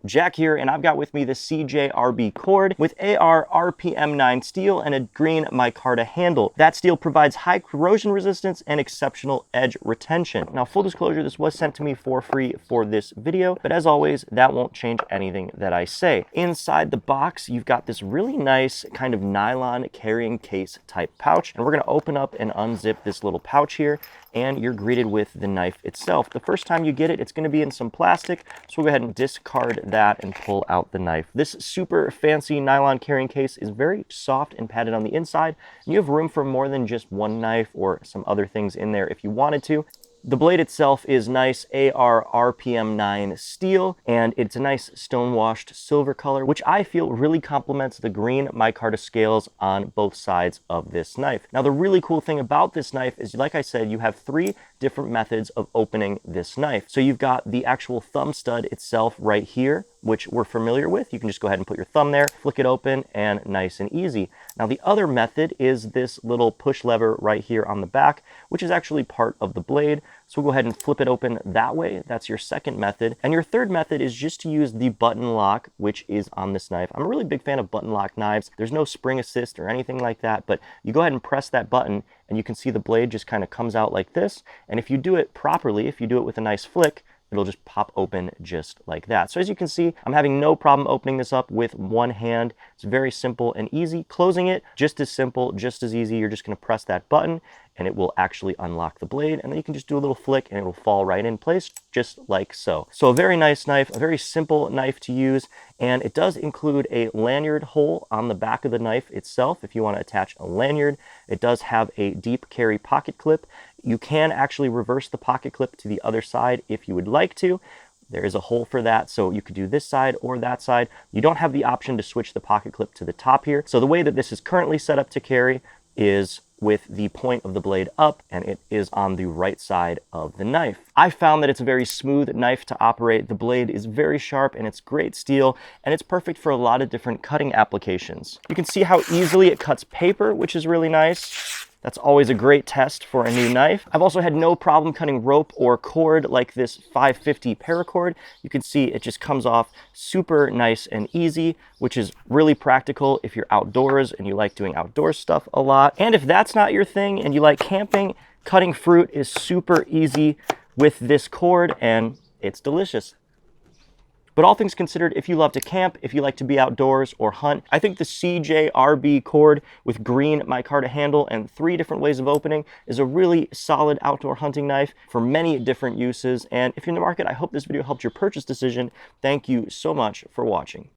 Jack here, and I've got with me the CJRB Chord with AR RPM9 steel and a green micarta handle. That steel provides high corrosion resistance and exceptional edge retention. Now, full disclosure, this was sent to me for free for this video, but as always, that won't change anything that I say. Inside the box, you've got this really nice kind of nylon carrying case type pouch, and we're gonna open up and unzip this little pouch here, and you're greeted with the knife itself. The first time you get it, it's gonna be in some plastic, so we'll go ahead and discard that and pull out the knife. This super fancy nylon carrying case is very soft and padded on the inside, and you have room for more than just one knife or some other things in there if you wanted to. The blade itself is nice AR RPM9 steel, and it's a nice stone-washed silver color, which I feel really complements the green micarta scales on both sides of this knife. Now, the really cool thing about this knife is, like I said, you have 3 different methods of opening this knife. So you've got the actual thumb stud itself right here, which we're familiar with. You can just go ahead and put your thumb there, flick it open, and nice and easy. Now, the other method is this little push lever right here on the back, which is actually part of the blade. So we'll go ahead and flip it open that way. That's your second method. And your third method is just to use the button lock, which is on this knife. I'm a really big fan of button lock knives. There's no spring assist or anything like that, but you go ahead and press that button and you can see the blade just kind of comes out like this. And if you do it properly, if you do it with a nice flick, it'll just pop open just like that. So as you can see, I'm having no problem opening this up with one hand. It's very simple and easy. Closing it, just as simple, just as easy. You're just gonna press that button and it will actually unlock the blade. And then you can just do a little flick and it will fall right in place, just like so. So a very nice knife, a very simple knife to use. And it does include a lanyard hole on the back of the knife itself if you want to attach a lanyard. It does have a deep carry pocket clip. You can actually reverse the pocket clip to the other side if you would like to. There is a hole for that, so you could do this side or that side. You don't have the option to switch the pocket clip to the top here. So the way that this is currently set up to carry is with the point of the blade up, and it is on the right side of the knife. I found that it's a very smooth knife to operate. The blade is very sharp and it's great steel, and it's perfect for a lot of different cutting applications. You can see how easily it cuts paper, which is really nice. That's always a great test for a new knife. I've also had no problem cutting rope or cord like this 550 paracord. You can see it just comes off super nice and easy, which is really practical if you're outdoors and you like doing outdoor stuff a lot. And if that's not your thing and you like camping, cutting fruit is super easy with this cord, and it's delicious. But all things considered, if you love to camp, if you like to be outdoors or hunt, I think the CJRB Chord with green micarta handle and 3 different ways of opening is a really solid outdoor hunting knife for many different uses. And if you're in the market, I hope this video helped your purchase decision. Thank you so much for watching.